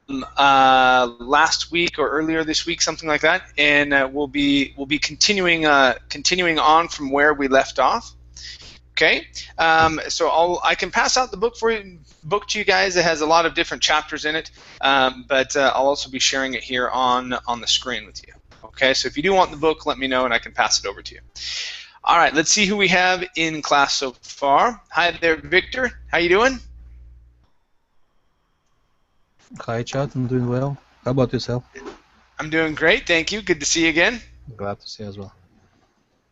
last week or earlier this week, something like that, and we'll be continuing on from where we left off. Okay, so I can pass out the book to you guys. It has a lot of different chapters in it, but I'll also be sharing it here on the screen with you. Okay, so if you do want the book, let me know and I can pass it over to you. All right, let's see who we have in class so far. Hi there, Victor. How you doing? Hi, Chad. I'm doing well. How about yourself? I'm doing great, thank you. Good to see you again. Glad to see you as well.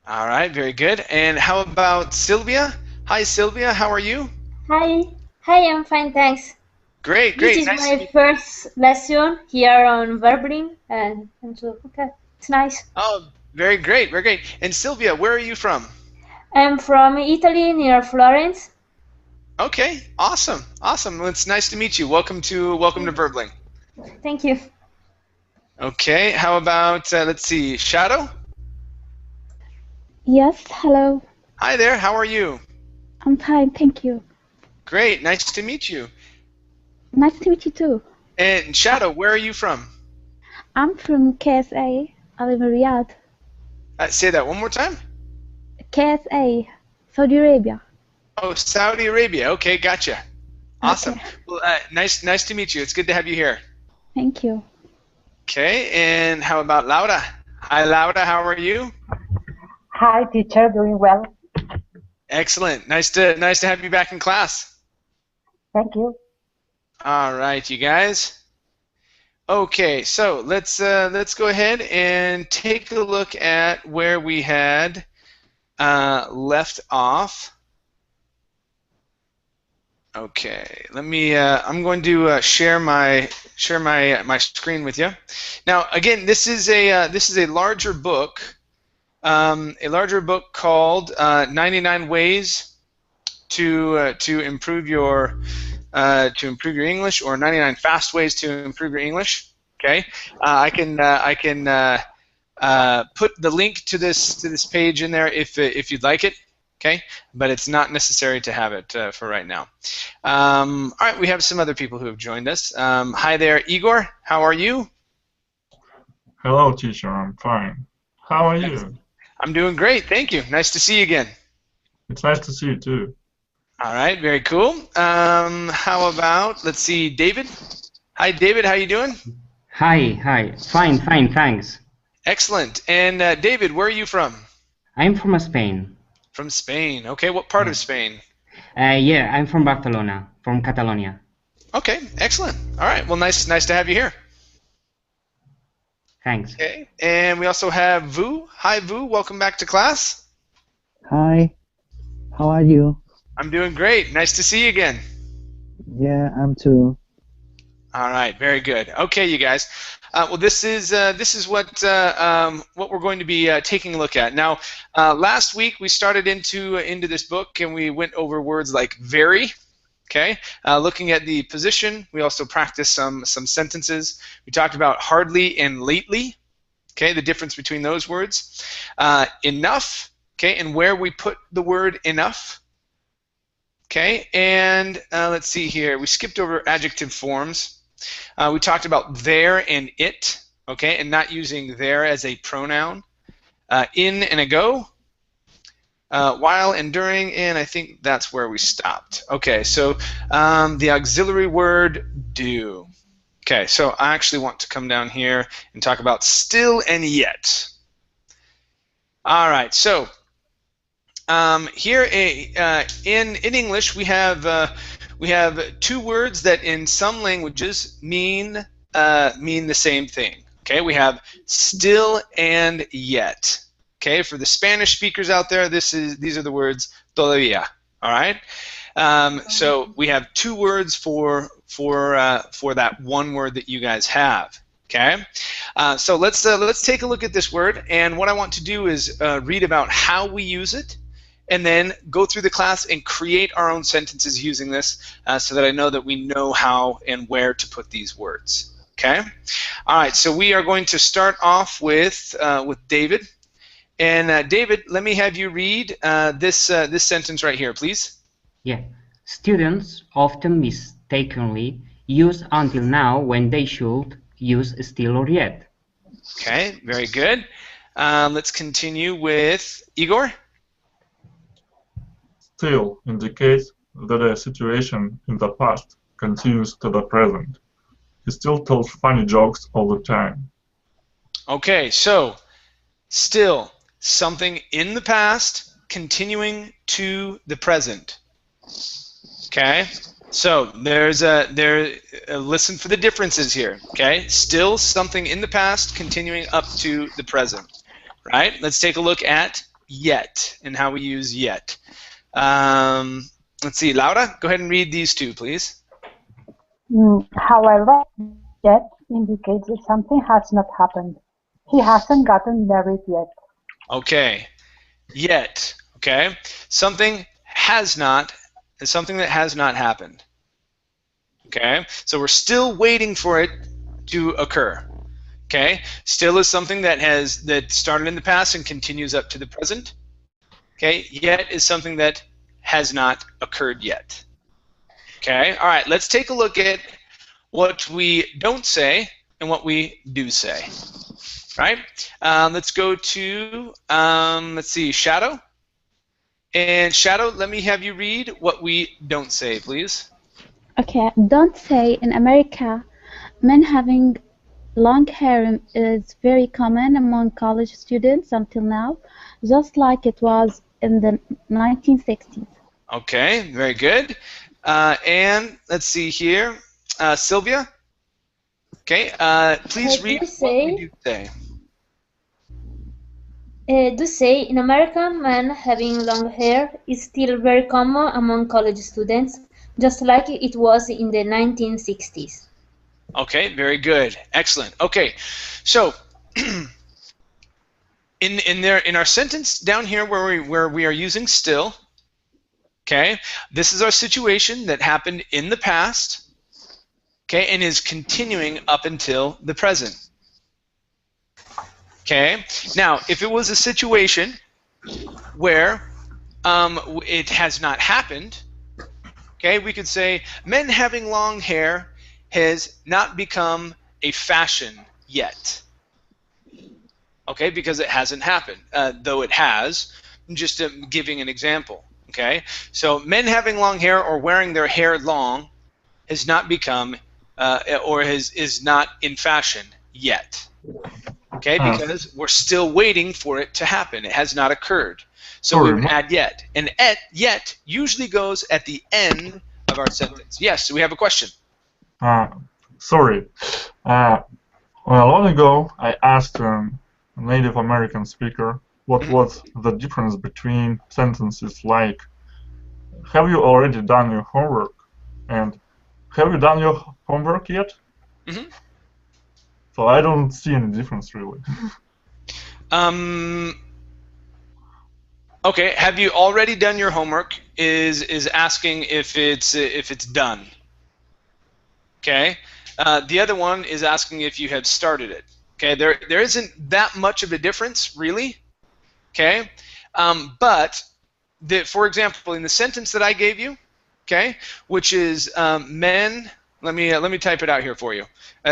All right, very good. And how about Sylvia? Hi, Sylvia. How are you? Hi. Hi, I'm fine, thanks. Great. This is nice my first lesson here on Verbling, and so, okay, it's nice. Oh, very great, very great. And Sylvia, where are you from? I'm from Italy, near Florence. Okay, awesome. Well, it's nice to meet you. Welcome to Verbling. Thank you. Okay, how about, let's see, Shadow? Yes, hello. Hi there, how are you? I'm fine, thank you. Great, nice to meet you. Nice to meet you too. And Shadow, where are you from? I'm from KSA. I live in Riyadh. Say that one more time. KSA, Saudi Arabia. Oh, Saudi Arabia. Okay, gotcha. Awesome. Okay. Well, nice to meet you. It's good to have you here. Thank you. Okay, and how about Laura? Hi, Laura. How are you? Hi, teacher. Doing well. Excellent. Nice to have you back in class. Thank you. All right, you guys. Okay, so let's go ahead and take a look at where we had left off. Okay, let me. I'm going to share my screen with you. Now, again, this is a larger book, called 99 Ways to improve your English, or 99 Fast Ways to Improve Your English. Okay, I can put the link to this page in there if you'd like it. Okay, but it's not necessary to have it for right now. All right, we have some other people who have joined us. Hi there, Igor. How are you? Hello, teacher. I'm fine. How are you? I'm doing great, thank you. Nice to see you again. It's nice to see you too. All right, very cool. How about, let's see, David? Hi, David. How you doing? Hi. Fine, thanks. Excellent. And David, where are you from? I'm from Spain. From Spain. Okay, what part of Spain? Yeah, I'm from Barcelona, from Catalonia. Okay, excellent. All right, well, nice to have you here. Thanks. Okay, and we also have Vu. Hi, Vu. Welcome back to class. Hi. How are you? I'm doing great. Nice to see you again. Yeah, I'm too. All right, very good. Okay, you guys. Well, this is what we're going to be taking a look at. Now, last week we started into this book and we went over words like very. Okay, looking at the position. We also practiced some sentences. We talked about hardly and lately. Okay, the difference between those words. Enough. Okay, and where we put the word enough. Okay, and let's see here. We skipped over adjective forms. We talked about there and it, okay, and not using there as a pronoun. In and ago, while and during, and I think that's where we stopped. Okay, so the auxiliary word do. Okay, so I actually want to come down here and talk about still and yet. All right, so here in English we have two words that in some languages mean the same thing. Okay, we have still and yet. Okay, for the Spanish speakers out there, these are the words todavía. All right, so we have two words for that one word that you guys have. Okay, so let's take a look at this word, and what I want to do is read about how we use it, and then go through the class and create our own sentences using this, so that I know that we know how and where to put these words. Okay, all right. So we are going to start off with David, and David, let me have you read this sentence right here, please. Yeah, students often mistakenly use until now when they should use still or yet. Okay, very good. Let's continue with Igor. Still indicates that a situation in the past continues to the present. He still tells funny jokes all the time. Okay, so still something in the past continuing to the present. Okay, so listen for the differences here. Okay, still something in the past continuing up to the present. Right? Let's take a look at yet and how we use yet. Let's see, Laura, go ahead and read these two, please. However, yet indicates that something has not happened. He hasn't gotten married yet. Okay, yet. Okay, something has not is something that has not happened. Okay, so we're still waiting for it to occur. Okay, still is something that started in the past and continues up to the present. Okay, yet is something that has not occurred yet. Okay, all right, let's take a look at what we don't say and what we do say. Right? Let's go to, let's see, Shadow. And Shadow, let me have you read what we don't say, please. Okay, don't say in America, men having long hair is very common among college students until now, just like it was in the 1960s. Okay, very good. And let's see here, Sylvia. Okay, please read what we do say. Do say in America, men having long hair is still very common among college students, just like it was in the 1960s. Okay, very good, excellent. Okay, so in our sentence down here where we are using still, okay, this is our situation that happened in the past, okay, and is continuing up until the present. Okay, now if it was a situation where it has not happened, okay, we could say men having long hair has not become a fashion yet. Okay, because it hasn't happened, though it has. I'm just giving an example. Okay, so men having long hair or wearing their hair long has not become or is not in fashion yet. Okay, because we're still waiting for it to happen. It has not occurred. So we would add yet. And yet usually goes at the end of our sentence. Yes, so we have a question. Sorry. Well, long ago, I asked a Native American speaker what was the difference between sentences like, have you already done your homework? And have you done your homework yet? Mm-hmm. So I don't see any difference really. Okay, have you already done your homework is asking if it's done. Okay, the other one is asking if you have started it. Okay, there isn't that much of a difference really. Okay, but for example, in the sentence that I gave you, okay, which is men. Let me type it out here for you.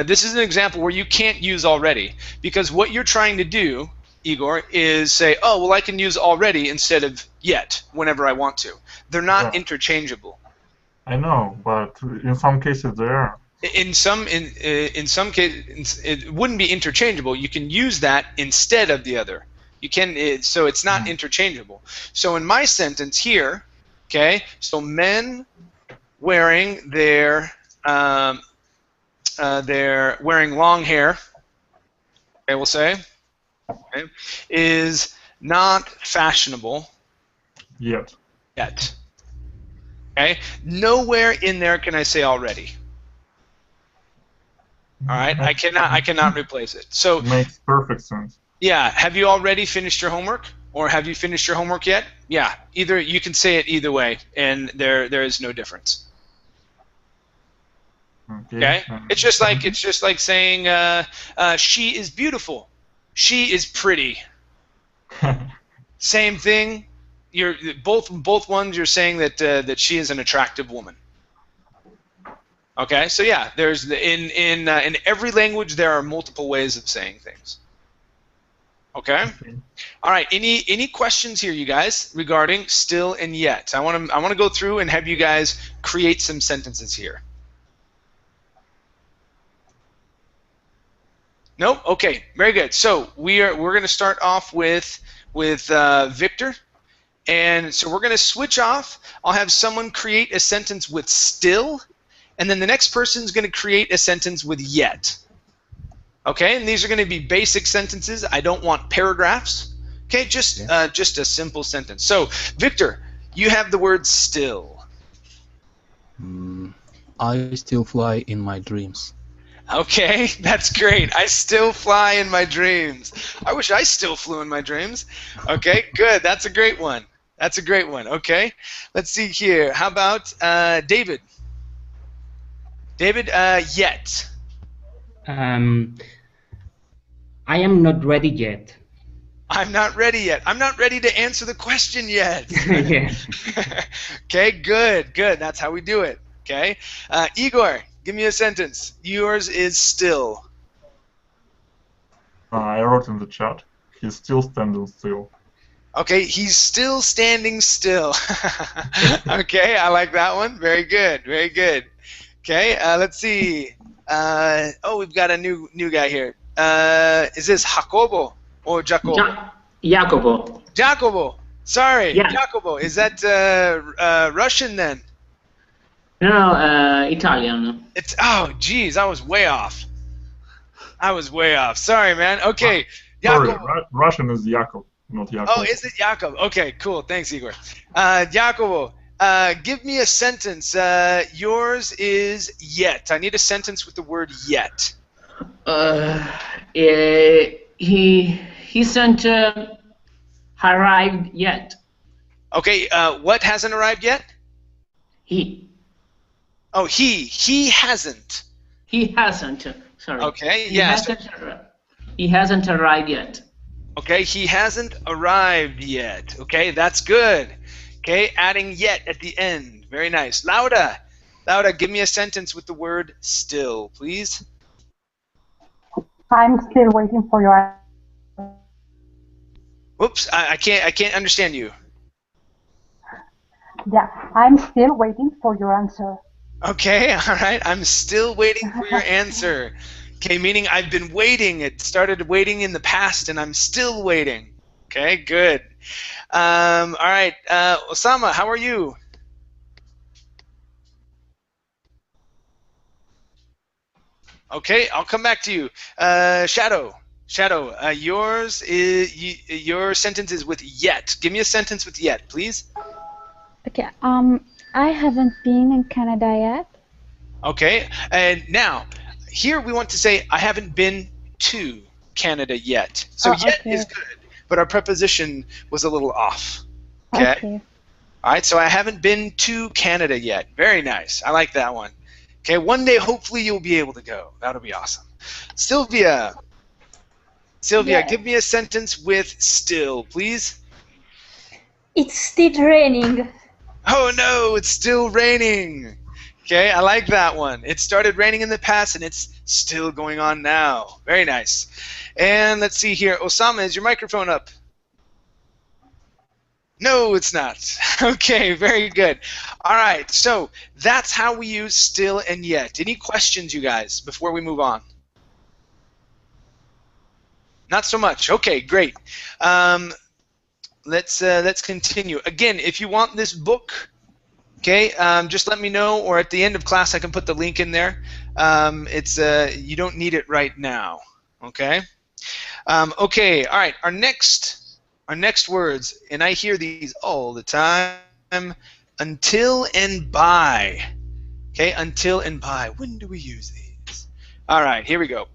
This is an example where you can't use already, because what you're trying to do, Igor, is say, oh, well, I can use already instead of yet whenever I want to. They're not interchangeable. I know, but in some cases they are. In some cases, it wouldn't be interchangeable. You can use that instead of the other. You can, so it's not interchangeable. So in my sentence here, okay, so men wearing they're wearing long hair, okay, we'll say, okay, is not fashionable yet. Okay, nowhere in there can I say already. All right, I cannot replace it. So makes perfect sense. Yeah, have you already finished your homework, or have you finished your homework yet? Yeah, either you can say it either way, and there is no difference. Okay, it's just like saying she is beautiful, she is pretty. Same thing. You're both ones. You're saying that she is an attractive woman. Okay, so yeah, there's in every language there are multiple ways of saying things. Okay. All right. Any questions here, you guys, regarding still and yet? I want to go through and have you guys create some sentences here. Nope. Okay. Very good. So we're going to start off with Victor, and so we're going to switch off. I'll have someone create a sentence with still, and then the next person's going to create a sentence with yet. Okay, and these are going to be basic sentences. I don't want paragraphs. Okay, just a simple sentence. So, Victor, you have the word still. I still fly in my dreams. Okay, that's great. I still fly in my dreams. I wish I still flew in my dreams. Okay, good. That's a great one. That's a great one. Okay, let's see here. How about David? David, yet. I am not ready yet. I'm not ready yet. I'm not ready to answer the question yet. Yeah. Okay, good, good. That's how we do it. Okay, Igor, give me a sentence. Yours is still. I wrote in the chat. He's still standing still. Okay, he's still standing still. Okay, I like that one. Very good, very good. Okay, let's see. Oh, we've got a new guy here. Is this Jacobo or Jacobo? Jacobo. Jacobo. Sorry, Yeah. Jacobo. Is that Russian then? No, Italian. It's geez, I was way off. I was way off. Sorry, man. Okay, Sorry, Jacobo. Russian is Jakub, not Jakub. Oh, is it Jacob? Okay, cool. Thanks, Igor. Jacobo, give me a sentence. Yours is yet. I need a sentence with the word yet. He hasn't arrived yet. Okay, what hasn't arrived yet? He. Oh, he hasn't. He hasn't. Sorry. Okay, yeah. He hasn't arrived yet. Okay, he hasn't arrived yet. Okay, that's good. Okay, adding yet at the end. Very nice. Laura, give me a sentence with the word still, please. I'm still waiting for your. Whoops, I can't understand you. Yeah, I'm still waiting for your answer. Okay, all right. I'm still waiting for your answer. Okay, meaning I've been waiting. It started waiting in the past, and I'm still waiting. Okay, good. All right, Osama, how are you? Okay, I'll come back to you. Shadow, yours is your sentence is with yet. Give me a sentence with yet, please. Okay. I haven't been in Canada yet. Okay, and now here we want to say I haven't been to Canada yet. So yet okay. is good, but our preposition was a little off. Okay. Okay. All right, so I haven't been to Canada yet. Very nice. I like that one. Okay, one day hopefully you'll be able to go. That'll be awesome. Sylvia, Yeah. give me a sentence with still, please. It's still raining. Oh no, it's still raining. Okay, I like that one. It started raining in the past and it's still going on now. Very nice. And let's see here. Osama, is your microphone up? No, it's not. Okay, very good. All right, so that's how we use still and yet. Any questions, you guys, before we move on? Not so much. Okay, great. Let's continue. Again, if you want this book, okay, just let me know, or at the end of class I can put the link in there. You don't need it right now. Okay. Okay. All right. Our next words, and I hear these all the time. Until and by. Okay. Until and by. When do we use these? All right. Here we go.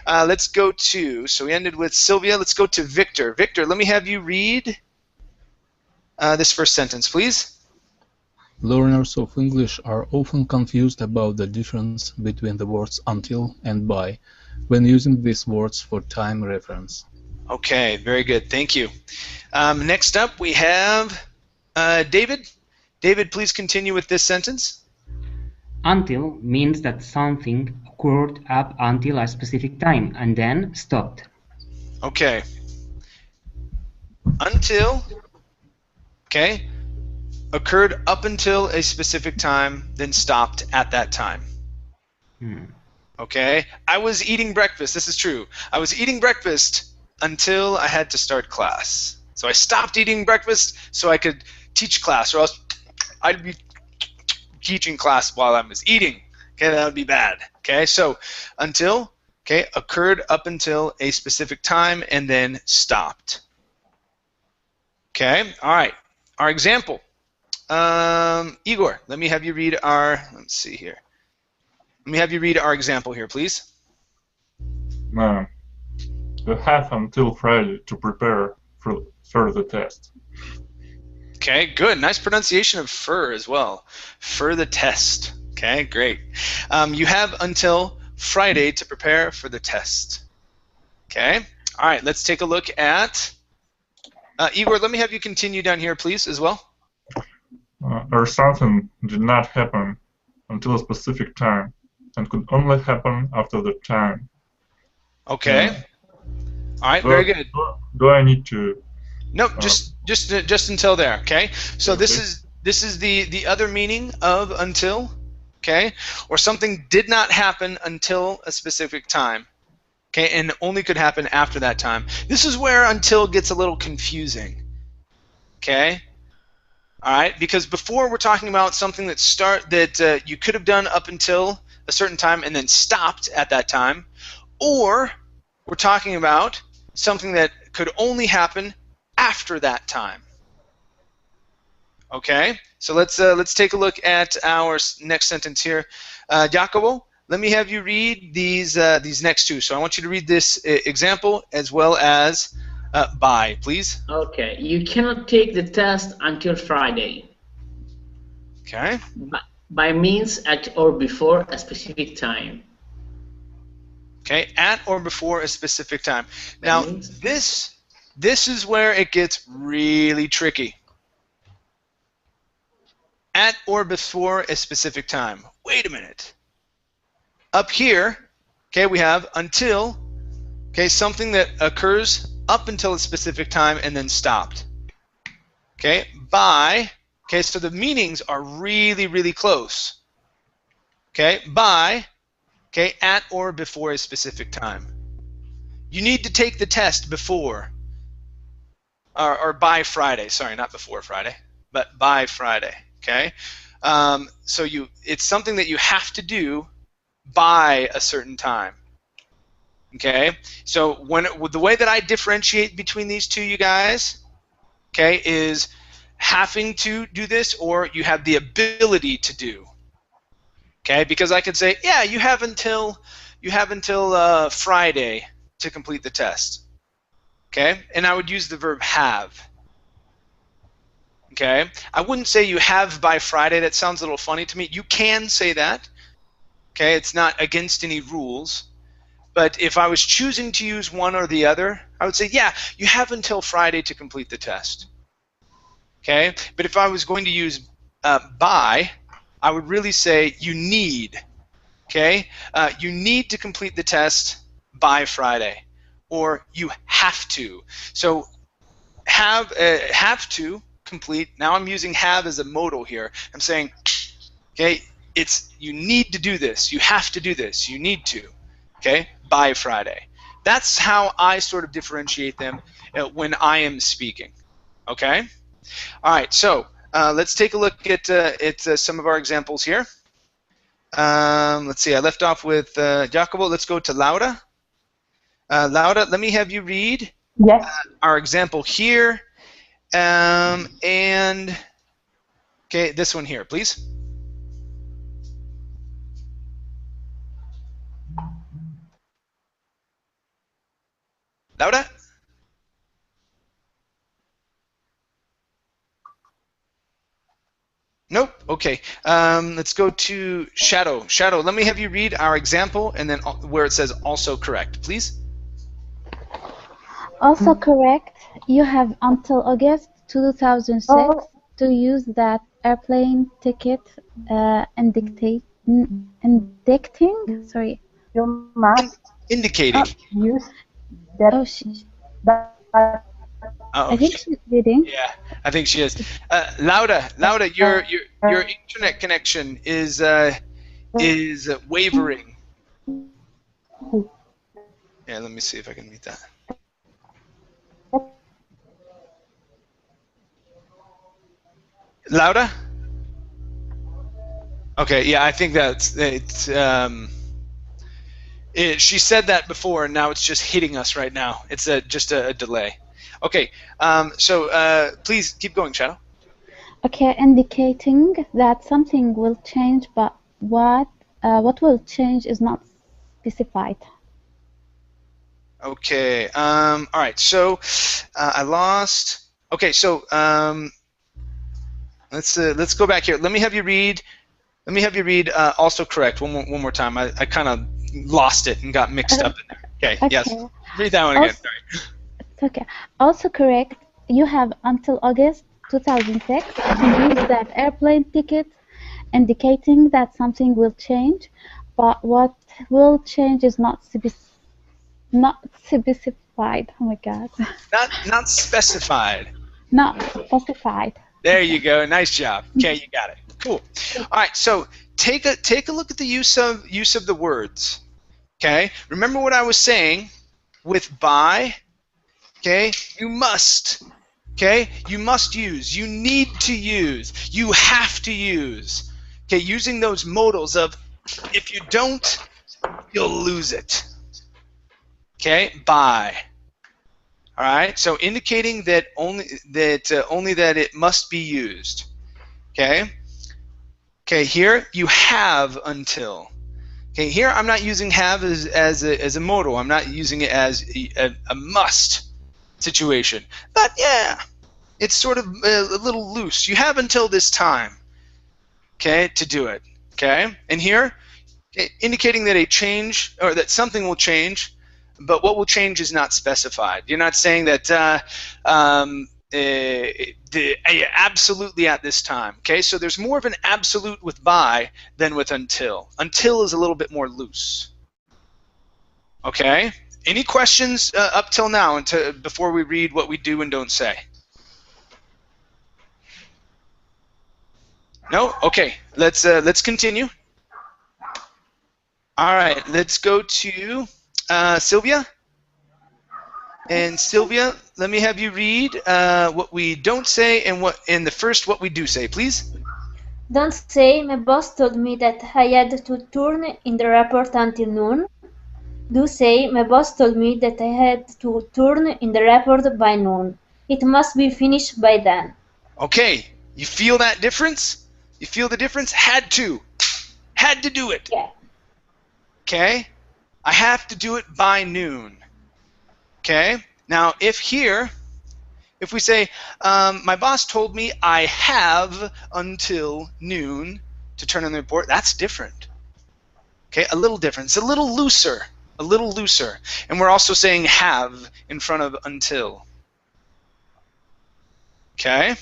Let's go to. So we ended with Sylvia. Let's go to Victor. Victor, let me have you read this first sentence, please. Learners of English are often confused about the difference between the words until and by when using these words for time reference. Okay, very good. Thank you. Next up, we have David. David, please continue with this sentence. Until means that something occurred up until a specific time and then stopped. Okay. Until, okay, occurred up until a specific time, then stopped at that time. Okay? I was eating breakfast. This is true. I was eating breakfast until I had to start class. So I stopped eating breakfast so I could teach class, or else I'd be teaching class while I was eating. Okay, that would be bad. Okay, so until, okay, occurred up until a specific time and then stopped. Okay, all right. Our example. Igor, let me have you read our, let's see here. Let me have you read our example here, please. You have until Friday to prepare for the test. Okay, good. Nice pronunciation of fur as well. For the test. Okay, great. You have until Friday to prepare for the test. Okay, all right, let's take a look at, Igor, let me have you continue down here, please, as well. Or something did not happen until a specific time and could only happen after the time. Okay. All right, very good. Do I need to? No, just until there. Okay. So this is the other meaning of until. Okay, or something did not happen until a specific time. Okay, and only could happen after that time. This is where until gets a little confusing. Okay. All right, because before we're talking about something that you could have done up until a certain time and then stopped at that time, or we're talking about something that could only happen after that time. Okay, so let's take a look at our next sentence here. Jacobo, let me have you read these next two. So I want you to read this example as well as by, please. Okay, you cannot take the test until Friday. Okay. By means at or before a specific time. Okay, at or before a specific time. Now this is where it gets really tricky. At or before a specific time. Wait a minute. Up here, okay, we have until, okay, something that occurs up until a specific time and then stopped. Okay, by, okay, so the meanings are really, really close. Okay, by, okay, at or before a specific time. You need to take the test before, or by Friday. Sorry, not before Friday, but by Friday. Okay, so it's something that you have to do by a certain time. Okay, so the way that I differentiate between these two, you guys, okay, is having to do this or you have the ability to do. Okay, because I could say, yeah, you have until Friday to complete the test. Okay, and I would use the verb have. Okay, I wouldn't say you have by Friday. That sounds a little funny to me. You can say that. Okay, it's not against any rules. But if I was choosing to use one or the other, I would say, yeah, you have until Friday to complete the test. Okay, but if I was going to use by, I would really say you need. Okay, you need to complete the test by Friday, or you have to. So have to complete. Now I'm using have as a modal here. I'm saying, okay, it's you need to do this. You have to do this. You need to. Okay, by Friday. That's how I sort of differentiate them when I am speaking. Okay. All right. So let's take a look at some of our examples here. Let's see. I left off with Jacobo. Let's go to Laura. Laura, let me have you read our example here. And okay, this one here, please. Laura? Nope. Okay. Let's go to Shadow. Shadow, let me have you read our example and then where it says also correct, please. Also correct. You have until August 2006 to use that airplane ticket and Indicating? Sorry. You must Indicating. use that. Oh, Oh, I think she's reading. yeah, I think she is. Lauda, your internet connection is wavering. Yeah, let me see if I can mute that. Lauda? Okay, yeah, I think that's it's. She said that before, and now it's just hitting us right now. It's just a delay. Okay, so please keep going, Shadow. Okay, indicating that something will change, but what will change is not specified. Okay. All right. So I lost. Okay. So let's go back here. Let me have you read. Also correct one more time. I kind of lost it and got mixed up in there. Okay. Yes. Read that one again. Also, sorry. it's okay. Also correct. You have until August 2006 to use that airplane ticket, indicating that something will change, but what will change is not specified. Oh my God. Not specified. Not specified. There you go. Nice job. Okay, you got it. Cool. All right. So take a look at the use of the words. Okay. Remember what I was saying with by. Okay. You must. Okay. You must use. You need to use. You have to use. Okay. Using those modals of if you don't, you'll lose it. Okay. By. All right. So indicating that only that it must be used. Okay. Okay. Here you have until. Okay. Here I'm not using have as a modal. I'm not using it as a must situation. But yeah, it's sort of a little loose. You have until this time. Okay, to do it. Okay. And here, indicating that a change or that something will change. But what will change is not specified. You're not saying that absolutely at this time. Okay, so there's more of an absolute with by than with until. Until is a little bit more loose. Okay. Any questions up till now before we read what we do and don't say? No. Okay. Let's continue. All right. Let's go to. Sylvia? And Sylvia, let me have you read what we don't say and the first what we do say, please. Don't say, my boss told me that I had to turn in the report until noon. Do say, my boss told me that I had to turn in the report by noon. It must be finished by then. Okay, you feel that difference? You feel the difference? Had to do it. Yeah. Okay? I have to do it by noon. Okay? Now, if we say, my boss told me I have until noon to turn in the report, that's different. Okay? A little different. It's a little looser. And we're also saying have in front of until. Okay?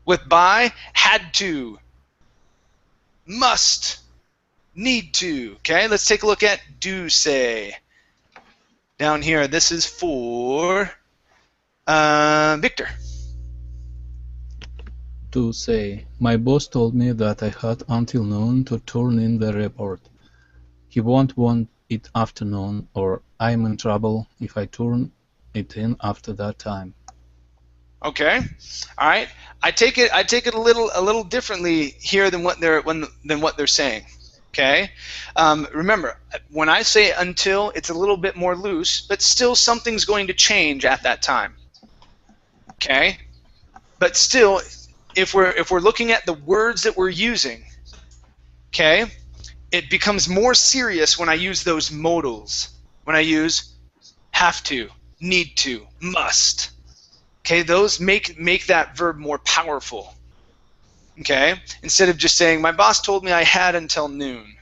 With by, had to, must, need to. Okay, let's take a look at do say. Down here, this is for Victor. To say, my boss told me that I had until noon to turn in the report. He won't want it afternoon, or I'm in trouble if I turn it in after that time. Okay, all right. I take it a little differently here than what they're saying. Okay, remember when I say until, it's a little bit more loose, but still something's going to change at that time. Okay, but still, if we're looking at the words that we're using, okay, it becomes more serious when I use those modals. When I use have to, need to, must. Okay, those make that verb more powerful. Okay, instead of just saying my boss told me I had until noon.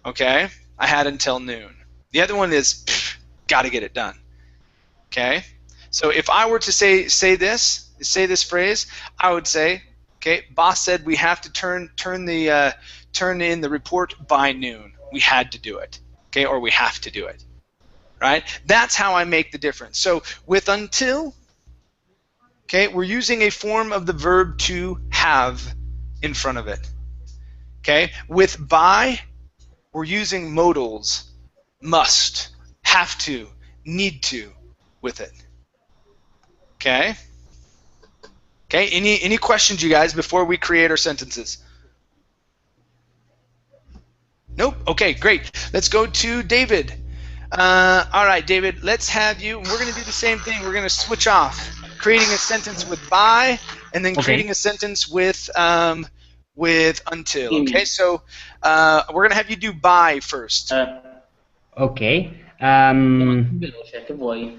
Okay, I had until noon. The other one is got to get it done. Okay, so if I were to say this phrase, I would say Okay, boss said we have to turn in the report by noon. We had to do it. Okay, or we have to do it. Right? That's how I make the difference. So with until, okay, we're using a form of the verb to have in front of it. Okay, with by, we're using modals, must, have to, need to, with it. Okay. Okay. Any questions, you guys, before we create our sentences? Nope. Okay. Great. Let's go to David. All right, David. Let's have you. We're going to do the same thing. We're going to switch off, creating a sentence with by, and then creating a sentence with until. Okay. So we're going to have you do by first. Okay. Veloce, che vuoi?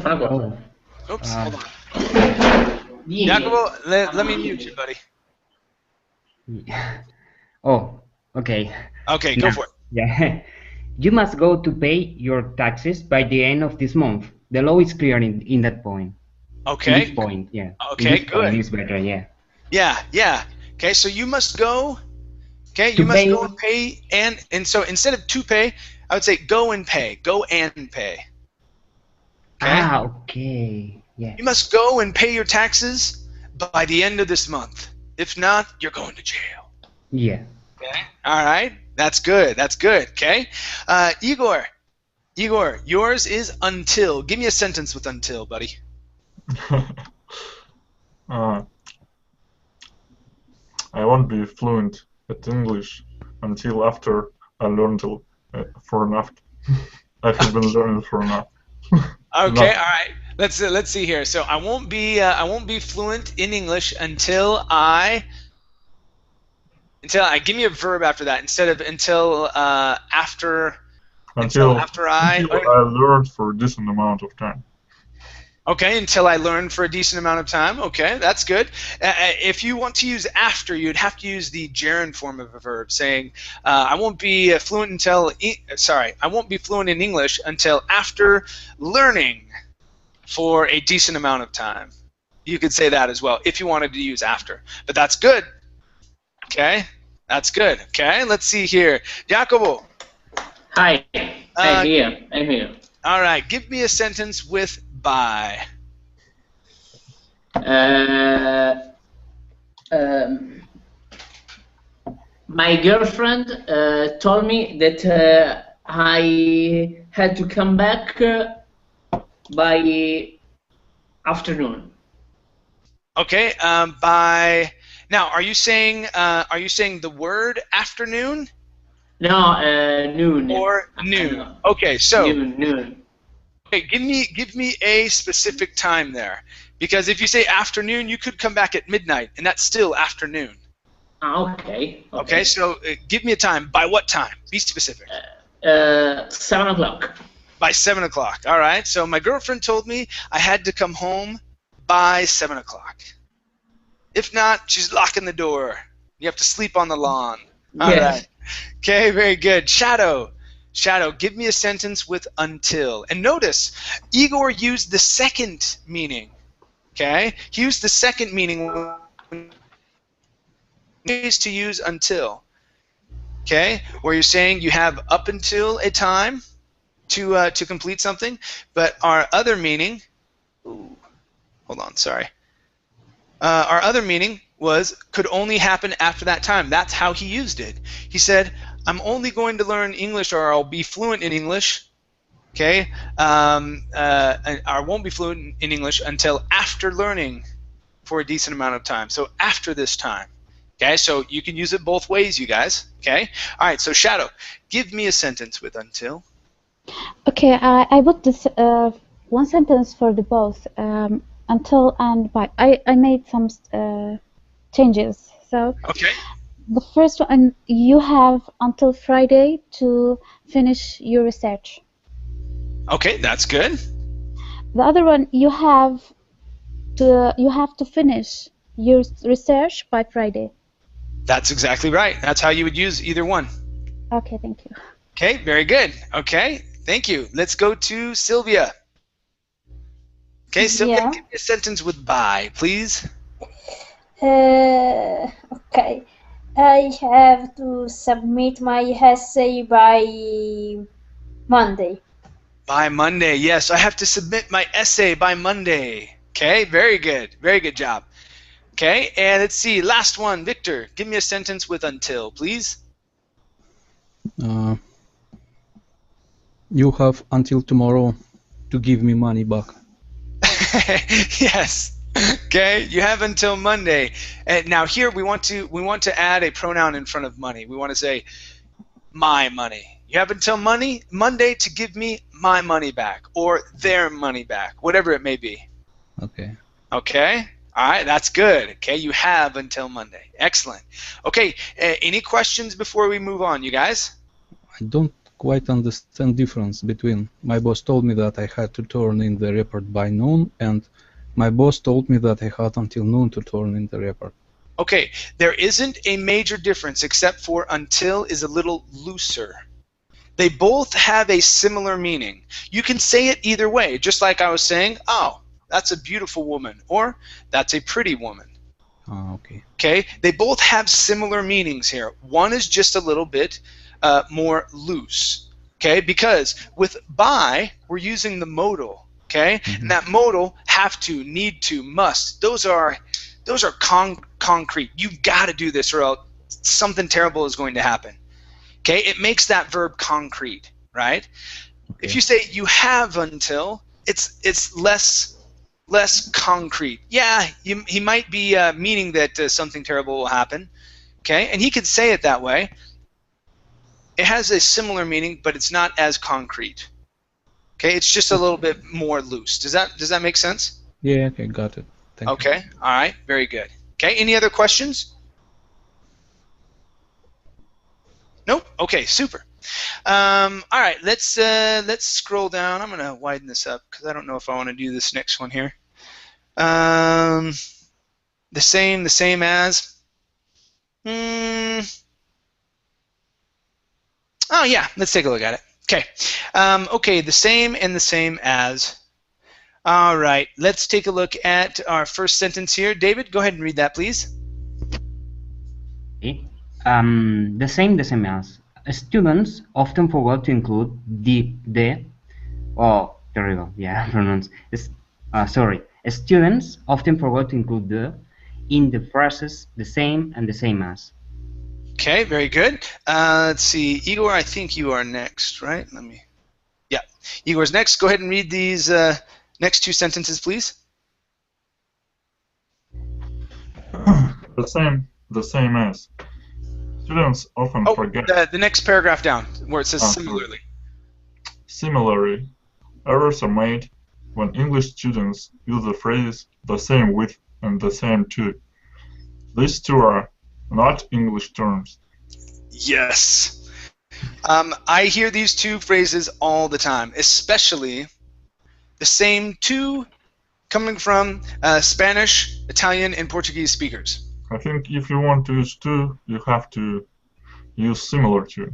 Fa una cosa. Oops, hold on. Jacopo, let me mute you, buddy. Oh, okay. Okay, go for it. Yeah. You must go to pay your taxes by the end of this month. The law is clear in that point. Okay. In this point, yeah. Okay, good. It's better, yeah. Yeah. Okay, so you must go. Okay, you must go and pay, and so instead of to pay, I would say go and pay. Go and pay. Okay? Okay. Yeah. You must go and pay your taxes by the end of this month. If not, you're going to jail. Yeah. Okay. All right. That's good. That's good. Okay. Igor, yours is until. Give me a sentence with until, buddy. I won't be fluent at English until after I learn for enough. I have been learning for enough. Okay. All right. Let's see here. So I won't be fluent in English until I give me a verb after that instead of until after I learned for a decent amount of time. Okay, until I learn for a decent amount of time. Okay, that's good. If you want to use after, you'd have to use the gerund form of a verb, saying I won't be fluent until I won't be fluent in English until after learning for a decent amount of time. You could say that as well if you wanted to use after, but that's good. Okay, that's good. Okay, let's see here, Jacopo. Hi, I'm here. All right, give me a sentence with by. My girlfriend told me that I had to come back by afternoon. Okay, by now. Are you saying the word afternoon? No, noon. Or noon. Okay, so noon. Okay, give me a specific time there, because if you say afternoon, you could come back at midnight, and that's still afternoon. Okay. Okay, so give me a time. By what time? Be specific. 7 o'clock. By 7 o'clock. All right. So my girlfriend told me I had to come home by 7 o'clock. If not, she's locking the door. You have to sleep on the lawn. All right. Okay, very good. Shadow, give me a sentence with until. And notice, Igor used the second meaning. Okay? He used the second meaning ways to use until. Okay? Where you're saying you have up until a time to complete something, but our other meaning, hold on, sorry. Our other meaning was could only happen after that time. That's how he used it. He said, I'm only going to learn English, or I'll be fluent in English, okay? I won't be fluent in English until after learning for a decent amount of time. So after this time, okay? So you can use it both ways, you guys, okay? All right, so Shadow, give me a sentence with until. Okay, I put this one sentence for the both, until and by. I made some changes. So okay. The first one, you have until Friday to finish your research. Okay, that's good. The other one, you have to finish your research by Friday. That's exactly right. That's how you would use either one. Okay, thank you. Okay, very good. Okay, thank you. Let's go to Sylvia. Okay, Sylvia, give me a sentence with by, please. Okay. I have to submit my essay by Monday. By Monday, yes. I have to submit my essay by Monday. Okay, very good. Very good job. Okay, and let's see. Last one. Victor, give me a sentence with until, please. You have until tomorrow to give me money back. Yes. Okay, you have until Monday. And now here we want to add a pronoun in front of money. We want to say my money. You have until Monday to give me my money back or their money back, whatever it may be. Okay. Okay? All right, that's good. Okay, you have until Monday. Excellent. Okay, any questions before we move on, you guys? I don't quite understand difference between my boss told me that I had to turn in the report by noon and my boss told me that I had until noon to turn in the report. Okay, there isn't a major difference except for until is a little looser. They both have a similar meaning. You can say it either way, just like I was saying, oh, that's a beautiful woman, or that's a pretty woman. Okay. Okay, they both have similar meanings here. One is just a little bit more loose. Okay, because with by, we're using the modal. Okay, and that modal, have to, need to, must. Those are concrete. You've got to do this or else something terrible is going to happen. Okay, it makes that verb concrete, right? Okay. If you say you have until, it's less concrete. Yeah, he might be meaning that something terrible will happen. Okay, and he could say it that way. It has a similar meaning, but it's not as concrete. Okay, it's just a little bit more loose. Does that make sense? Yeah, okay, got it. Thank you. Okay, all right, very good. Okay, any other questions? Nope. Okay, super. All right, let's scroll down. I'm gonna widen this up because I don't know if I want to do this next one here. The same as. Oh yeah, let's take a look at it. Okay. Okay, the same and the same as. All right, let's take a look at our first sentence here. David, go ahead and read that, please. Okay. The same as. Students often forget to include the. Oh, terrible. Yeah, pronounce. Sorry. Students often forget to include the in the phrases the same and the same as. Okay, very good. Let's see, Igor, I think you are next, right? Yeah, Igor's next. Go ahead and read these next two sentences, please. The same as. Students often forget. The next paragraph down, where it says similarly. Similarly, errors are made when English students use the phrase the same with and the same to. These two are not English terms. Yes. I hear these two phrases all the time, especially the same to coming from Spanish, Italian, and Portuguese speakers. I think if you want to use to, you have to use similar to.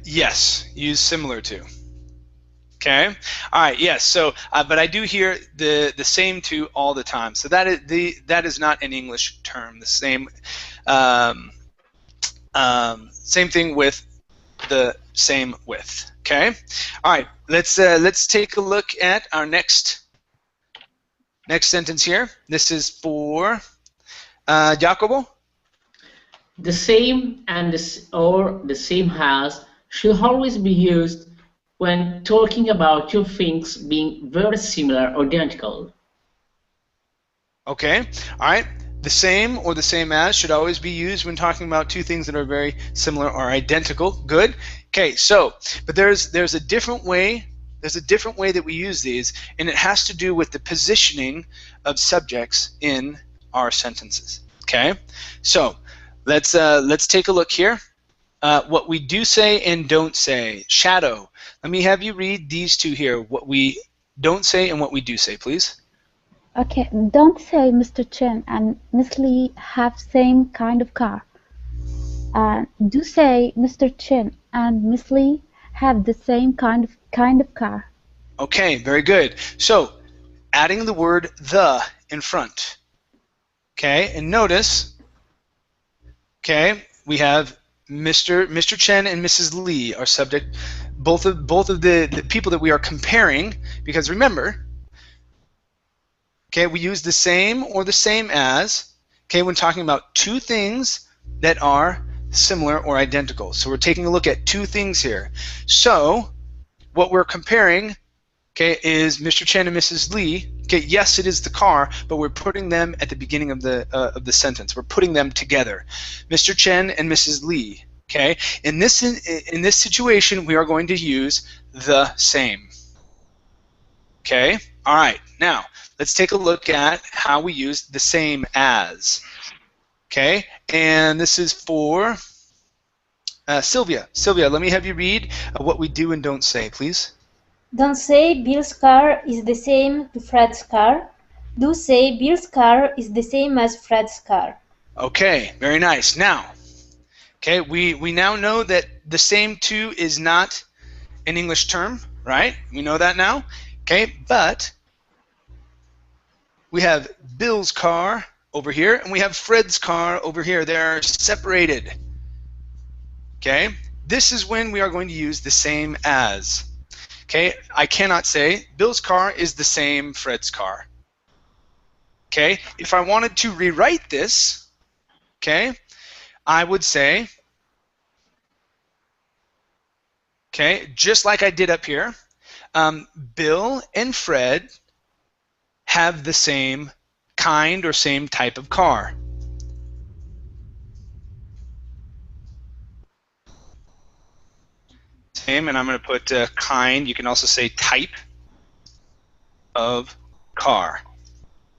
Yes, use similar to. Okay. All right. Yes. So, but I do hear the same to all the time. So that is not an English term. The same. Same thing with the same with. Okay. All right. Let's take a look at our next sentence here. This is for Jacobo. The same and the same as should always be used when talking about two things being very similar or identical. Okay. All right. The same or the same as should always be used when talking about two things that are very similar or identical. Good. Okay. So, but there's a different way. There's a different way that we use these, and it has to do with the positioning of subjects in our sentences. Okay. So, let's take a look here. What we do say and don't say. Shadow. Let me have you read these two here. What we don't say and what we do say, please. Okay, don't say Mr. Chen and Miss Lee have same kind of car. Do say Mr. Chen and Miss Lee have the same kind of car. Okay, very good. So, adding the word the in front. Okay, and notice, okay, we have Mr. Chen and Mrs. Lee are subject, both of the people that we are comparing, because remember, okay, we use the same or the same as, okay, when talking about two things that are similar or identical. So we're taking a look at two things here. So what we're comparing, okay, is Mr. Chen and Mrs. Lee. Okay, yes, it is the car, but we're putting them at the beginning of the sentence. We're putting them together. Mr. Chen and Mrs. Lee. Okay, in this situation, we are going to use the same. Okay, all right. Now let's take a look at how we use the same as. Okay, and this is for Sylvia. Sylvia, let me have you read what we do and don't say, please. Don't say Bill's car is the same to Fred's car. Do say Bill's car is the same as Fred's car. Okay, very nice. Now, okay, we now know that the same to is not an English term, right? We know that now. Okay, but we have Bill's car over here, and we have Fred's car over here. They're separated. Okay, this is when we are going to use the same as. Okay, I cannot say Bill's car is the same Fred's car. Okay, if I wanted to rewrite this, okay, I would say, okay, just like I did up here, Bill and Fred have the same kind or same type of car. Same, and I'm going to put kind. You can also say type of car.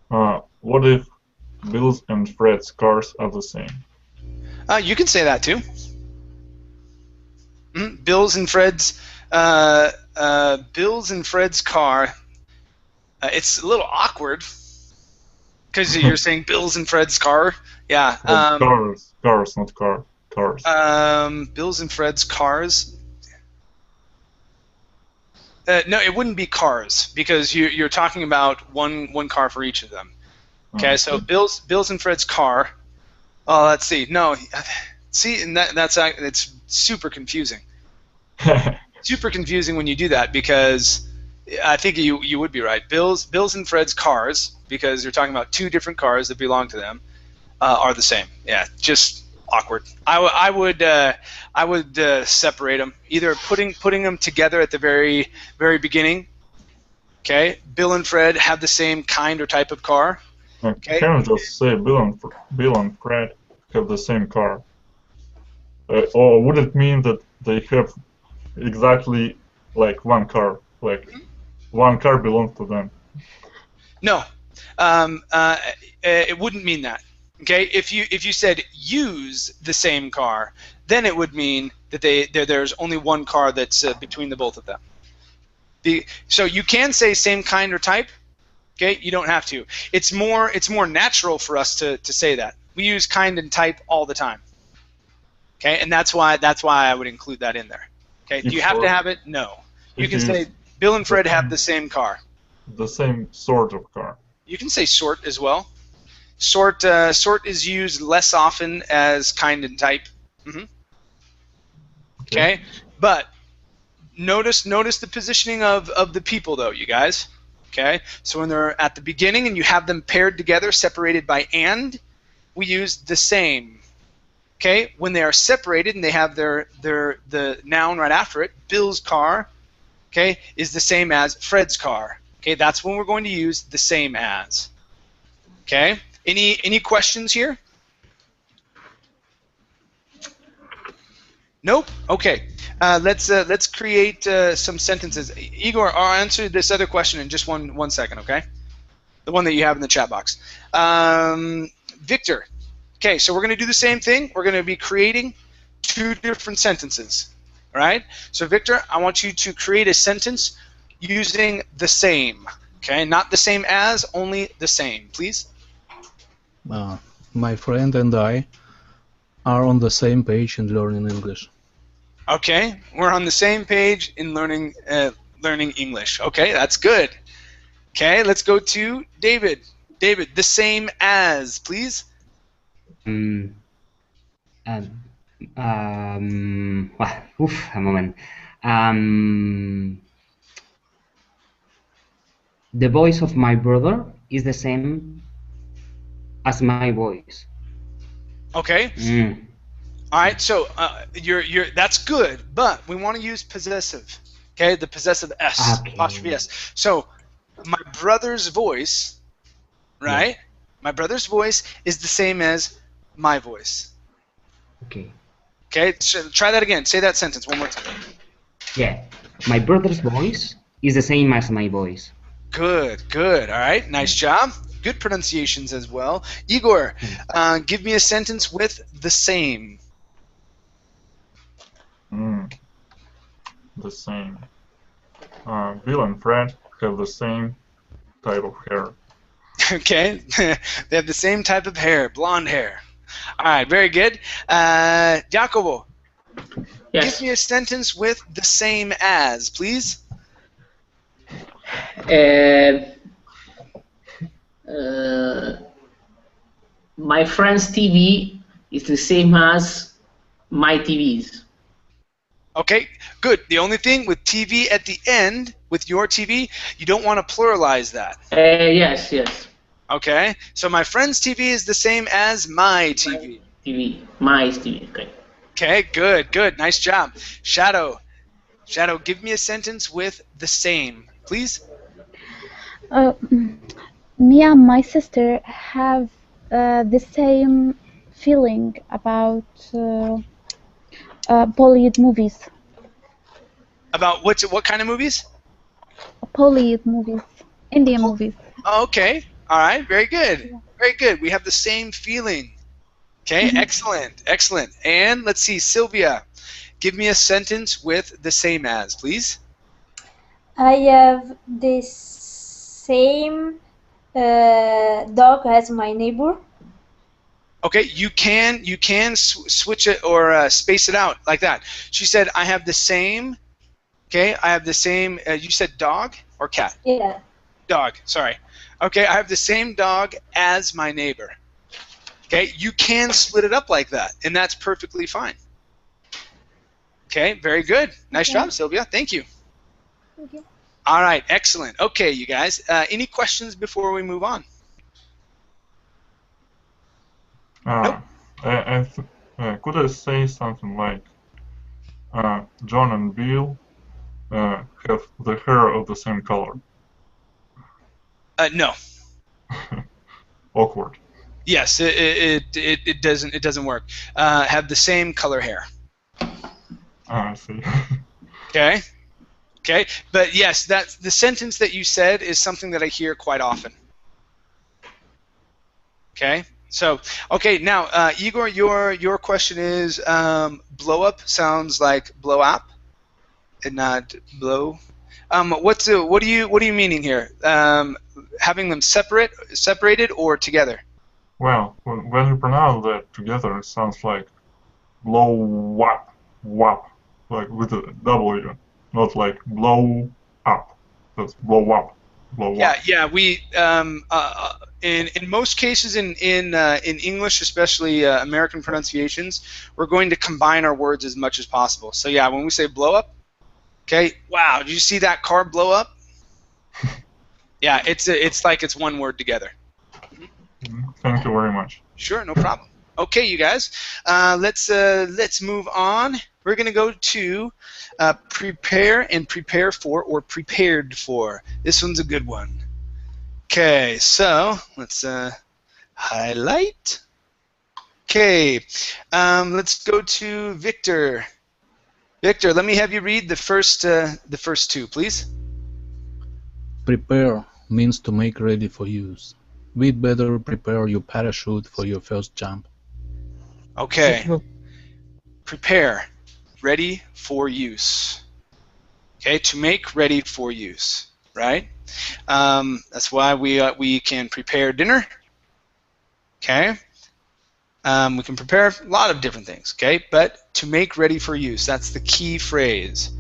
What if Bill's and Fred's cars are the same? You can say that too. Bill's and Fred's car. It's a little awkward because you're saying Bill's and Fred's car. Yeah. Cars, not car. Cars. Bill's and Fred's cars. No, it wouldn't be cars because you're talking about one car for each of them. Okay, so Bill's and Fred's car. Oh, let's see. No, see, and it's super confusing. Super confusing when you do that because I think you would be right. Bill's and Fred's cars, because you're talking about two different cars that belong to them, are the same. Yeah, just awkward. I would separate them, either putting them together at the very beginning. Okay, Bill and Fred have the same kind or type of car. Okay. Can you just say Bill and Fred have the same car? Or would it mean that they have exactly like one car, like one car belongs to them? No, it wouldn't mean that. Okay, if you said use the same car, then it would mean that there's only one car that's between the both of them. So you can say same kind or type. Okay, you don't have to. It's more natural for us to say that. We use kind and type all the time. Okay, and that's why I would include that in there. Okay, do you have to have it? No. You can say Bill and Fred have the same car. The same sort of car. You can say sort as well. Sort is used less often as kind and type. Okay, but notice the positioning of the people though, you guys. Okay, so when they're at the beginning and you have them paired together, separated by and, we use the same. Okay, when they are separated and they have the noun right after it, Bill's car, okay, is the same as Fred's car. Okay, that's when we're going to use the same as. Okay, any questions here? Nope. Okay. Let's create some sentences. Igor, I'll answer this other question in just one second, okay? The one that you have in the chat box. Victor. Okay, so we're going to do the same thing. We're going to be creating two different sentences, all right? So Victor, I want you to create a sentence using the same, okay? Not the same as, only the same, please. My friend and I are on the same page in learning English. Okay, we're on the same page in learning English. Okay, that's good. Okay, let's go to David. David, the same as, please. Well, a moment. The voice of my brother is the same as my voice. Okay. All right. So that's good, but we want to use possessive. Okay, the possessive S, apostrophe S. So my brother's voice, right? Yeah. My brother's voice is the same as my voice. Okay. Okay, so try that again. Say that sentence one more time. Yeah, my brother's voice is the same as my voice. Good, good. All right, nice job. Good pronunciations as well. Igor, give me a sentence with the same. The same. Bill and Fred have the same type of hair. Okay, they have the same type of hair, blonde hair. All right, very good. Jacobo, yes. Give me a sentence with the same as, please. My friend's TV is the same as my TVs. Okay, good. The only thing with TV at the end, with your TV, you don't want to pluralize that. Yes, yes. Okay, so my friend's TV is the same as my TV. My TV, okay. Okay, good, good. Nice job. Shadow, give me a sentence with the same, please. Me and my sister have the same feeling about Bollywood movies. About what kind of movies? Bollywood movies, Indian movies. Oh, okay. All right. Very good. Very good. We have the same feeling. Okay. Excellent. Excellent. And let's see, Sylvia, give me a sentence with the same as, please. I have the same dog as my neighbor. Okay, you can switch it or space it out like that. She said, I have the same. Okay, I have the same. You said dog or cat? Yeah. Dog. Sorry. Okay, I have the same dog as my neighbor. Okay, you can split it up like that, and that's perfectly fine. Okay, very good. Nice job, Sylvia. Thank you. Thank you. All right, excellent. Okay, you guys. Any questions before we move on? Nope. Could I say something like John and Bill have the hair of the same color? No. Awkward. Yes, it doesn't work. Have the same color hair. I see. Okay. Okay, but yes, that's the sentence that you said is something that I hear quite often. Okay. So, okay, now, Igor, your question is, blow up sounds like blow up, and not blow. What are you meaning here? Having them separated, or together? Well, when you pronounce that together, it sounds like blow up, wap, like with a W, not like blow up. That's blow up, blow up. Yeah, yeah. We in most cases in English, especially American pronunciations, we're going to combine our words as much as possible. So yeah, when we say blow up, okay, wow, did you see that car blow up? Yeah, it's like it's one word together. Thank you very much. Sure, no problem. Okay, you guys, let's move on. We're going to go to prepare and prepare for, or prepared for. This one's a good one. Okay, so let's highlight. Okay, let's go to Victor. Victor, let me have you read the first two, please. Prepare means to make ready for use. We'd better prepare your parachute for your first jump. Okay. Prepare, ready for use. Okay, to make ready for use, right? That's why we can prepare dinner. Okay. We can prepare a lot of different things. Okay, but to make ready for use, that's the key phrase,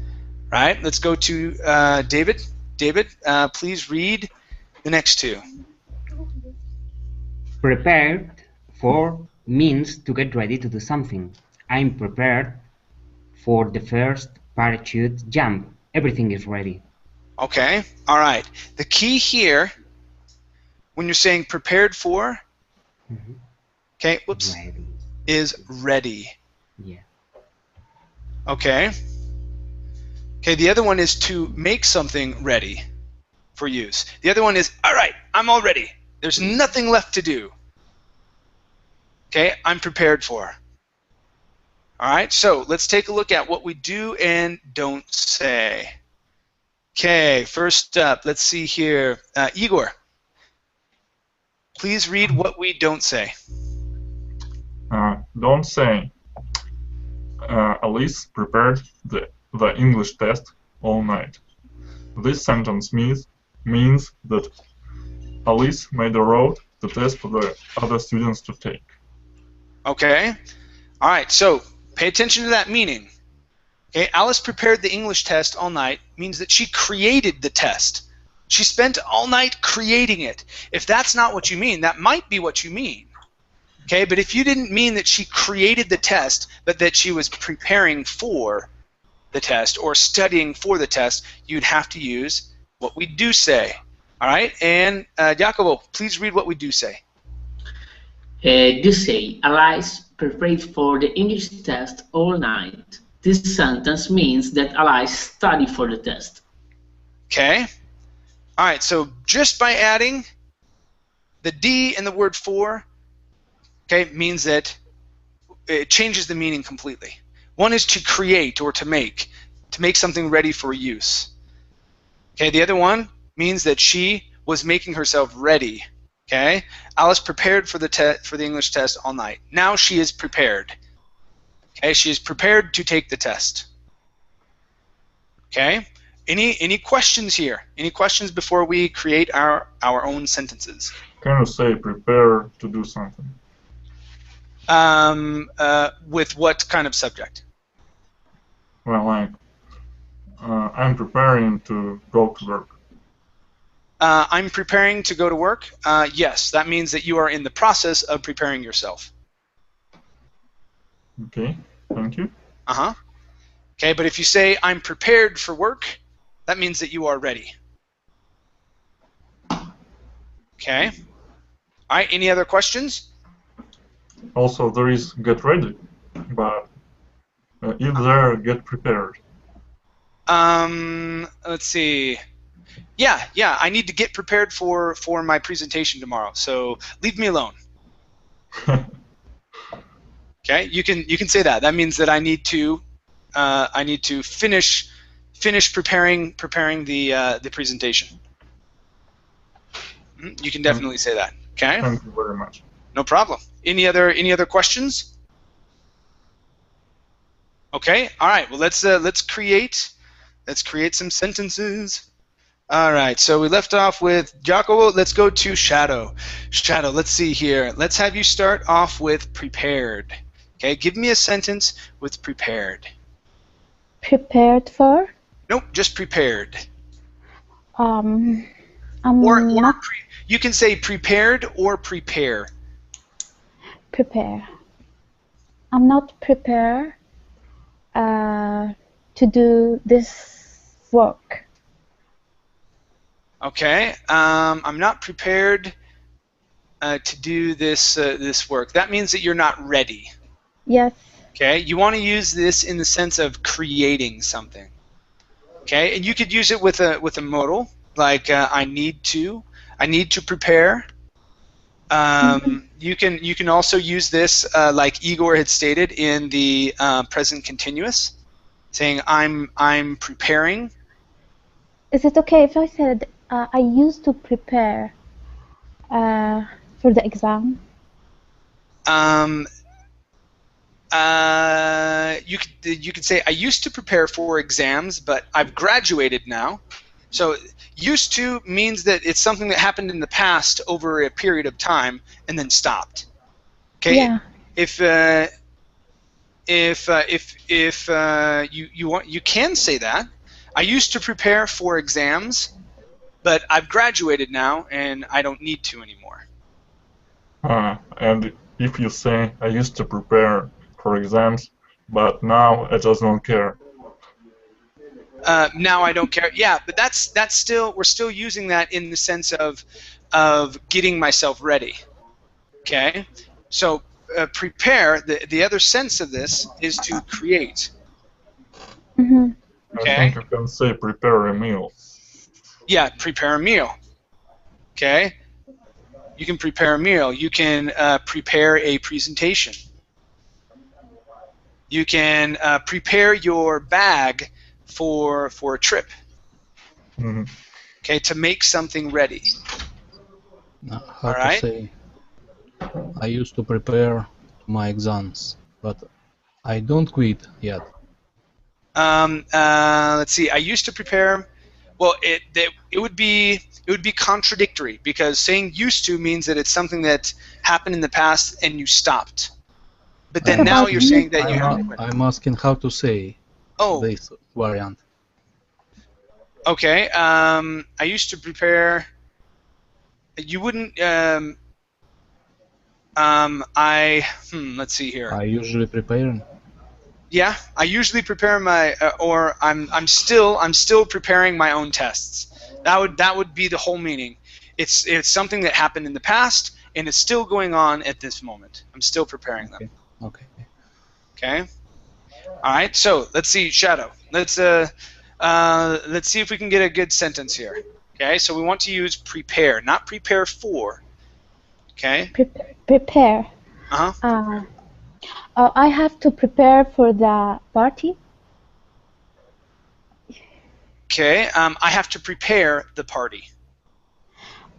right? Let's go to David. David, please read the next two. Prepared for means to get ready to do something. I'm prepared for the first parachute jump. Everything is ready. Okay, all right. The key here, when you're saying prepared for, okay, whoops, Ready. is ready. Yeah. Okay. Okay, the other one is to make something ready for use. The other one is, all right, I'm all ready. There's nothing left to do. Okay, I'm prepared for. All right, so let's take a look at what we do and don't say. Okay, first up, let's see here. Igor, please read what we don't say. Don't say. Alice prepared the English test all night. This sentence means that Alice made a road the test for the other students to take. Okay. All right, so pay attention to that meaning. Okay, Alice prepared the English test all night means that she created the test. She spent all night creating it. If that's not what you mean, that might be what you mean. Okay, but if you didn't mean that she created the test, but that she was preparing for the test or studying for the test, you'd have to use what we do say. All right, and Jacobo, please read what we do say. Do say, Alice prepared for the English test all night. This sentence means that Alice studied for the test. Okay. All right, so just by adding the D in the word for, okay, means that it changes the meaning completely. One is to create or to make something ready for use. Okay, the other one means that she was making herself ready. Okay, Alice prepared for the English test all night. Now she is prepared. Okay, she is prepared to take the test. Okay, any questions here? Any questions before we create our own sentences? Can you say prepare to do something? With what kind of subject? Well, like, I'm preparing to go to work. I'm preparing to go to work. Yes, that means that you are in the process of preparing yourself. Okay, thank you. Uh-huh. Okay, but if you say I'm prepared for work, that means that you are ready. Okay. All right, any other questions? Also, there is get ready, but if there, get prepared. Let's see. Yeah, I need to get prepared for my presentation tomorrow, so leave me alone. Okay, you can say that. That means that I need to finish preparing the presentation. You can definitely say that. Okay. Thank you very much. No problem. Any other questions? Okay. All right. Well, let's create some sentences. All right. So we left off with Jacobo. Let's go to Shadow. Shadow. Let's see here. Let's have you start off with prepared. Okay. Give me a sentence with prepared. Prepared for? Nope. Just prepared. You can say prepared or prepare. Prepare. I'm not prepared to do this work. Okay. I'm not prepared to do this work. That means that you're not ready. Yes. Okay. You want to use this in the sense of creating something. Okay. And you could use it with a modal, like I need to prepare. You can also use this like Igor had stated in the present continuous, saying I'm preparing. Is it okay if I said I used to prepare for the exam? You could say I used to prepare for exams, but I've graduated now. So used to means that it's something that happened in the past over a period of time and then stopped. Okay. Yeah. If you can say that. I used to prepare for exams, but I've graduated now and I don't need to anymore. And if you say, I used to prepare for exams, but now I just don't care. Now I don't care. Yeah, but that's still, we're still using that in the sense of getting myself ready. Okay, so prepare. The other sense of this is to create. Mm-hmm. Okay. I think you can say prepare a meal. Yeah, prepare a meal. Okay. You can prepare a meal. You can prepare a presentation. You can prepare your bag for a trip. Mm-hmm. Okay, to make something ready. How All to right. say? I used to prepare my exams, but I don't quit yet. Let's see. I used to prepare. Well, it would be contradictory, because saying used to means that it's something that happened in the past and you stopped. But then now you're saying that you haven't quit. I'm asking how to say this variant. Okay. I used to prepare. You wouldn't. Let's see here. I usually prepare. Yeah, I usually prepare my, or I'm still preparing my own tests. That would be the whole meaning. It's something that happened in the past and it's still going on at this moment. I'm still preparing them. Okay. Okay. All right. So let's see, Shadow. Let's see if we can get a good sentence here. Okay. So we want to use prepare, not prepare for. Okay. Prepare. Uh-huh. I have to prepare for the party. Okay. I have to prepare the party.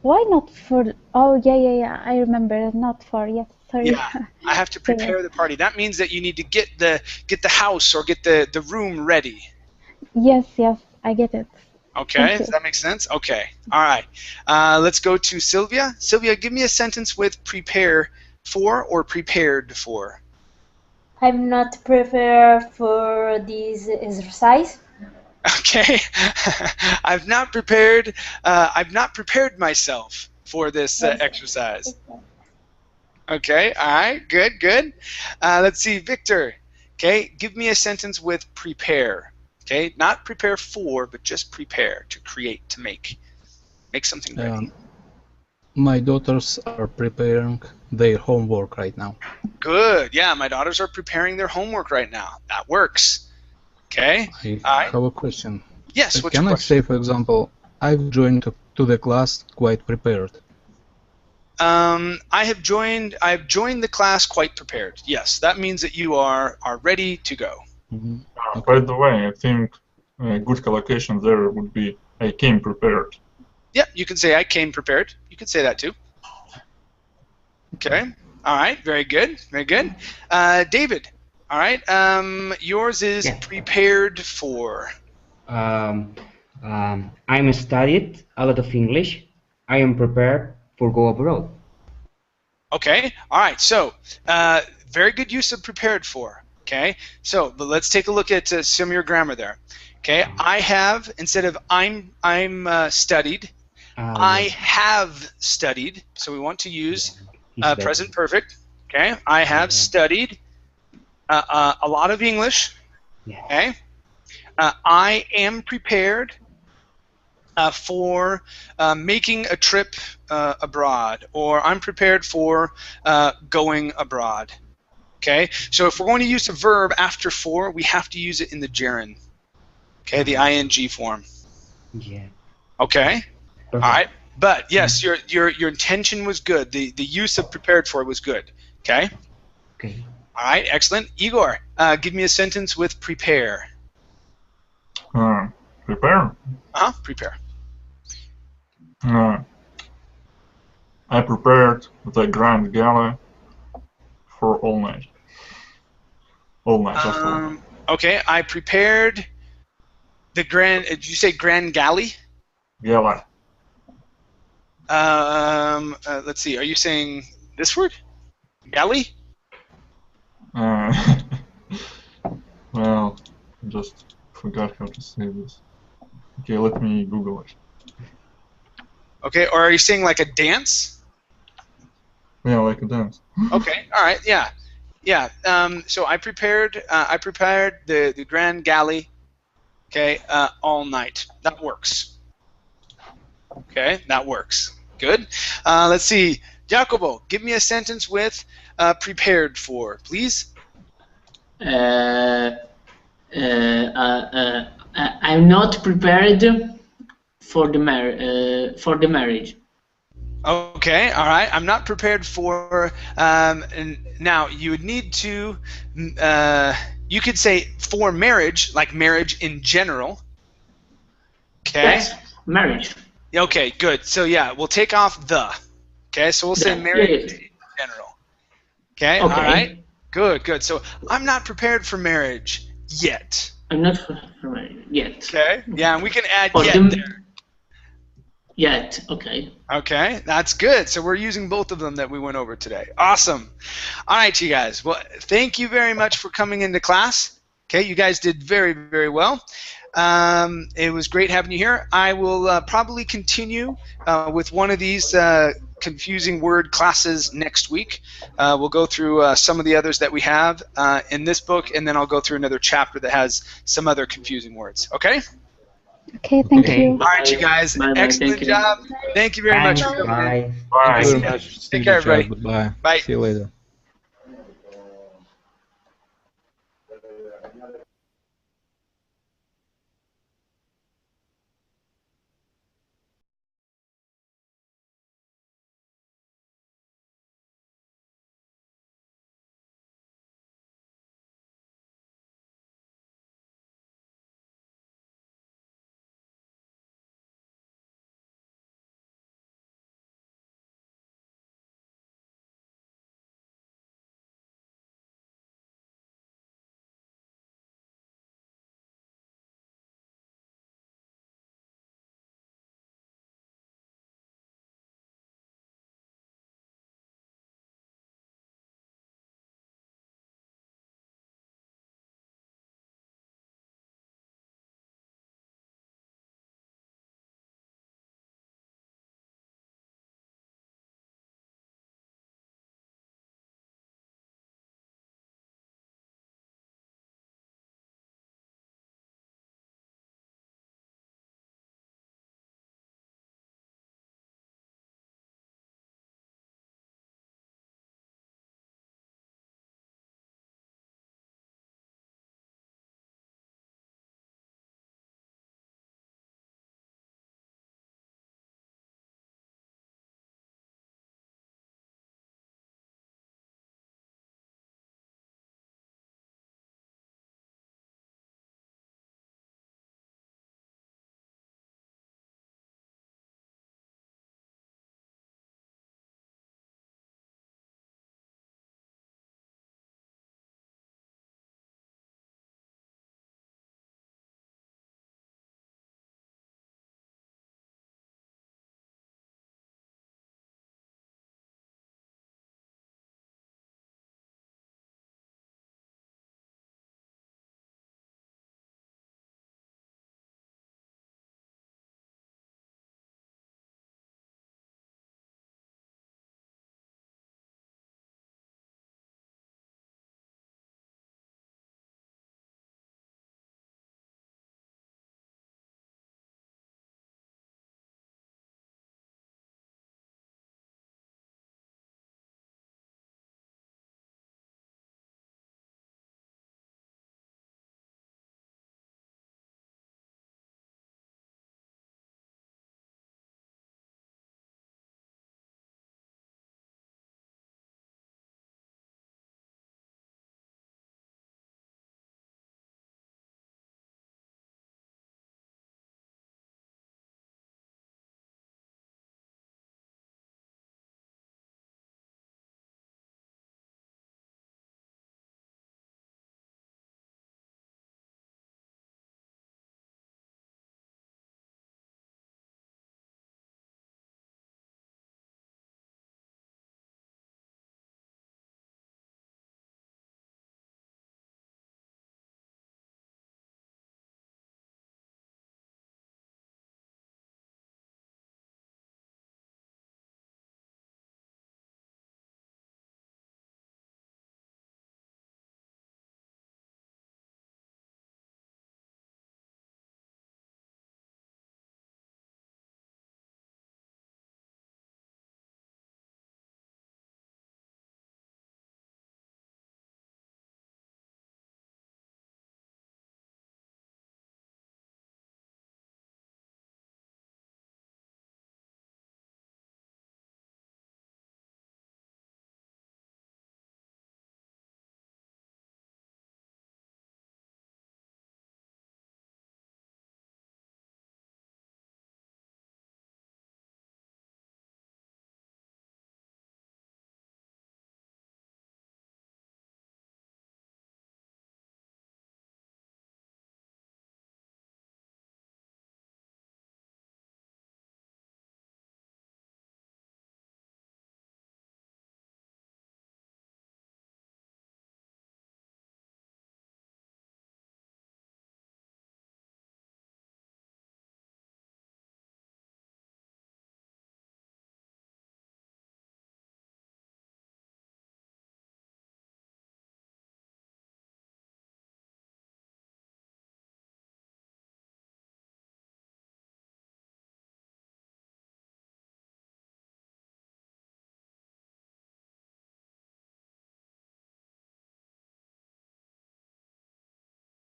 Why not for? Oh, yeah. I remember. Not for. Yes. Sorry. Yeah. I have to prepare the party. That means that you need to get the house or get the room ready. Yes. I get it. Okay. Does that make sense? Okay. All right. Let's go to Sylvia. Sylvia, give me a sentence with prepare for or prepared for. I'm not prepared for this exercise. Okay. I've not prepared myself for this exercise. Okay. All right. Good. Let's see, Victor. Okay. Give me a sentence with prepare. Okay. Not prepare for, but just prepare, to create, to make something ready. My daughters are preparing their homework right now. Good. Yeah, my daughters are preparing their homework right now. That works. Okay. I have a question. Yes. What's Can your I question? say, for example, I've joined to the class quite prepared? I've joined the class quite prepared. Yes, that means that you are ready to go. Mm-hmm. By the way, I think a good collocation there would be I came prepared. Yeah, you can say I came prepared. You can say that too. Okay. All right. Very good. David. All right. Yours is prepared for. I'm studied a lot of English. I am prepared for go abroad. Okay. All right. So, very good use of prepared for. Okay. So, but let's take a look at some of your grammar there. Okay. I have, instead of I'm studied, I have studied. So we want to use present perfect. Okay. I have studied a lot of English. Okay. I am prepared for making a trip abroad, or I'm prepared for going abroad. Okay, so if we're going to use a verb after for, we have to use it in the gerund. Okay, the ing form. Yeah. Okay. Perfect. All right. But yes, your intention was good. The use of prepared for was good. Okay. Okay. All right. Excellent. Igor, give me a sentence with prepare. Prepare? Prepare. I prepared the grand gala for all night. All night. Just all night. Okay. I prepared the grand. Did you say grand galley? Gala. Let's see. Are you saying this word? Galley? Well, just forgot how to say this. Okay, let me Google it. Okay, or are you saying like a dance? Yeah, like a dance. Okay, all right, yeah. Yeah, so I prepared the Grand Galley, okay, all night. That works. Okay, that works. Good. Let's see. Jacobo, give me a sentence with prepared for, please. I'm not prepared for the marriage. Okay, all right. I'm not prepared for. Now you would need to. You could say for marriage, like marriage in general. Okay. Yes, marriage. Okay, good. So yeah, we'll take off the. Okay, so we'll say marriage in general. Okay, all right. Good, good. So I'm not prepared for marriage yet. I'm not prepared for marriage yet. Okay. Yeah, and we can add Or yet there. Yet, okay. Okay, that's good. So we're using both of them that we went over today. Awesome. All right, you guys. Well, thank you very much for coming into class. Okay, you guys did very, very well. It was great having you here. I will probably continue with one of these confusing word classes next week. We'll go through some of the others that we have in this book, and then I'll go through another chapter that has some other confusing words. Okay? Okay, thank you. All right, you guys. Bye, Excellent job. Thank you very much. Bye. Bye. Thank you very much. Take care, everybody. Goodbye. Bye. See you later.